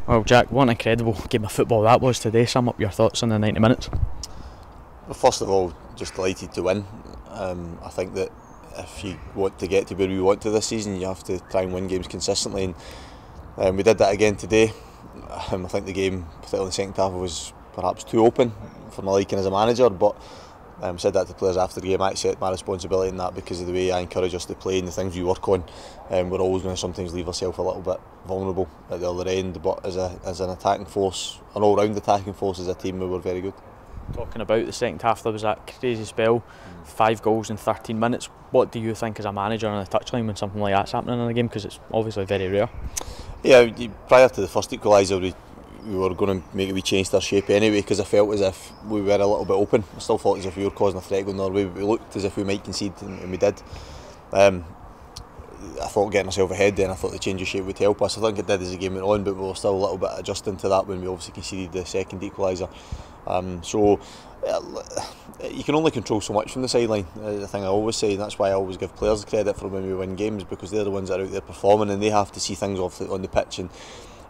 Well, Jack, what an incredible game of football that was today. Sum up your thoughts on the 90 minutes. Well, first of all, just delighted to win. I think that if you want to get to where we want to this season, you have to try and win games consistently, and we did that again today. I think the game, particularly in the second half, was perhaps too open for my liking as a manager, but said that to players after the game. I accept my responsibility in that because of the way I encourage us to play and the things we work on. We're always going to sometimes leave ourselves a little bit vulnerable at the other end, but as an attacking force, an all-round attacking force as a team, we were very good. Talking about the second half, there was that crazy spell, 5 goals in 13 minutes. What do you think as a manager on the touchline when something like that's happening in a game? Because it's obviously very rare. Yeah, prior to the first equaliser, we were going to make a wee change to our shape anyway, because I felt as if we were a little bit open. I still felt as if we were causing a threat going the other way, but we looked as if we might concede, and we did. I thought getting ourselves ahead then, I thought the change of shape would help us. I think it did as the game went on, but we were still a little bit adjusting to that when we obviously conceded the second equaliser. So you can only control so much from the sideline, the thing I always say, and that's why I always give players credit for when we win games, because they're the ones that are out there performing, and they have to see things on the pitch and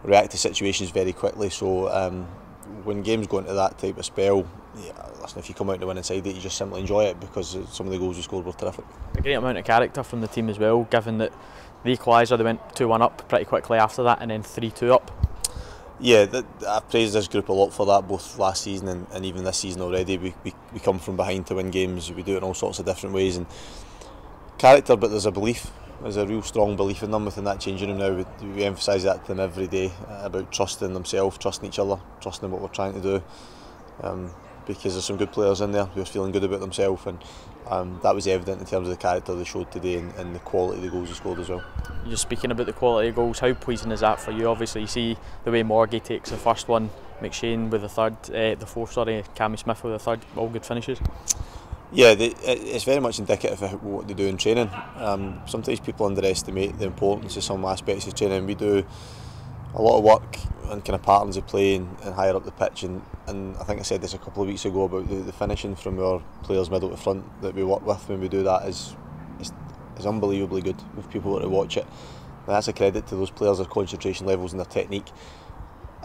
react to situations very quickly. So when games go into that type of spell, listen, if you come out the winning side, you just simply enjoy it, because some of the goals we scored were terrific. A great amount of character from the team as well, given that the equaliser, they went 2-1 up pretty quickly after that, and then 3-2 up. Yeah, I've praised this group a lot for that, both last season and even this season already. We come from behind to win games, we do it in all sorts of different ways, and character, but there's a belief. There's a real strong belief in them within that changing room now. We emphasise that to them every day, about trusting themselves, trusting each other, trusting what we're trying to do, because there's some good players in there who are feeling good about themselves, and that was evident in terms of the character they showed today, and the quality of the goals they scored as well. You're speaking about the quality of goals, how pleasing is that for you? Obviously you see the way Morgie takes the first one, McShane with the fourth, Cammy Smith with the third, all good finishes. Yeah, it's very much indicative of what they do in training. Sometimes people underestimate the importance of some aspects of training. We do a lot of work and kind of patterns of play and higher up the pitch, and I think I said this a couple of weeks ago about the finishing from our players middle to front that we work with when we do that is unbelievably good if people were to watch it. And that's a credit to those players, their concentration levels and their technique.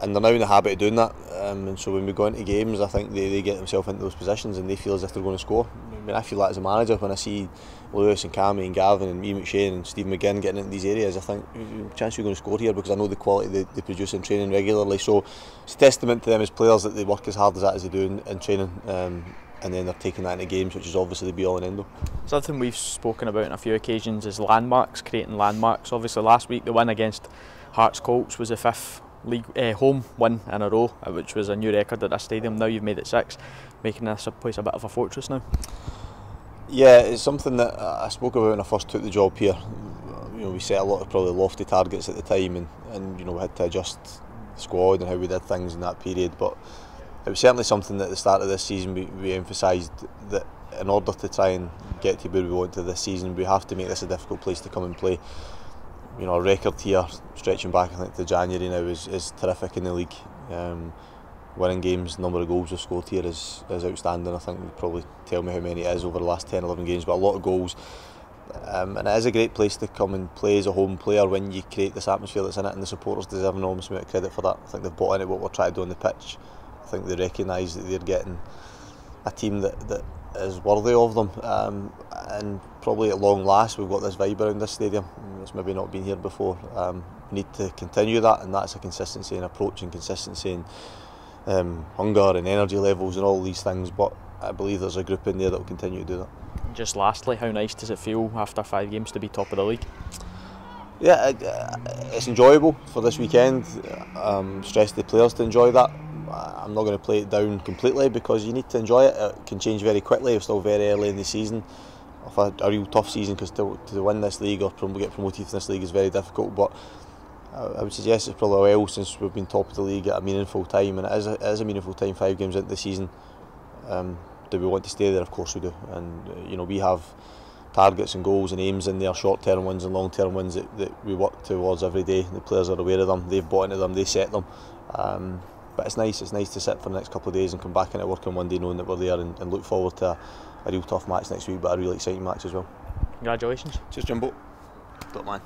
And they're now in the habit of doing that, and so when we go into games, I think they get themselves into those positions and they feel as if they're going to score. I mean, I feel that as a manager when I see Lewis and Cammy and Gavin and Ian McShane and Steve McGinn getting into these areas. I think chance we're going to score here, because I know the quality they produce in training regularly. So it's a testament to them as players that they work as hard as that as they do in training, and then they're taking that into games, which is obviously the be all and end all. Something we've spoken about on a few occasions is landmarks, creating landmarks. Obviously last week the win against Hearts Colts was the 5th league home win in a row, which was a new record at this stadium. Now you've made it 6, making this place a bit of a fortress now. Yeah, it's something that I spoke about when I first took the job here. We set a lot of probably lofty targets at the time, and we had to adjust the squad and how we did things in that period. But it was certainly something that at the start of this season we emphasised that in order to try and get to where we want to this season, we have to make this a difficult place to come and play. Our record here, stretching back I think to January now, is terrific in the league. Winning games, the number of goals we've scored here is outstanding. I think you'd probably tell me how many it is over the last 10-11 games, but a lot of goals. And it is a great place to come and play as a home player when you create this atmosphere that's in it, and the supporters deserve an enormous amount of credit for that. I think they've bought into what we're trying to do on the pitch. I think they recognise that they're getting a team that is worthy of them, and probably at long last we've got this vibe around this stadium. It's maybe not been here before. We need to continue that, and that's a consistency in approach and consistency in hunger and energy levels and all these things, but I believe there's a group in there that will continue to do that. Just lastly, how nice does it feel after 5 games to be top of the league? Yeah, it's enjoyable for this weekend. Stress the players to enjoy that. I'm not going to play it down completely, because you need to enjoy it. It can change very quickly. We're still very early in the season. I've had a real tough season, because to win this league or get promoted from this league is very difficult, but I would suggest it's probably a while since we've been top of the league at a meaningful time, and it is a meaningful time 5 games into the season. Do we want to stay there? Of course we do, and we have targets and goals and aims in there, short-term ones and long-term ones that we work towards every day. The players are aware of them, they've bought into them, they set them. But it's nice to sit for the next couple of days and come back into work on one day knowing that we're there, and look forward to a real tough match next week, but a really exciting match as well. Congratulations. Cheers, Jimbo. Top man.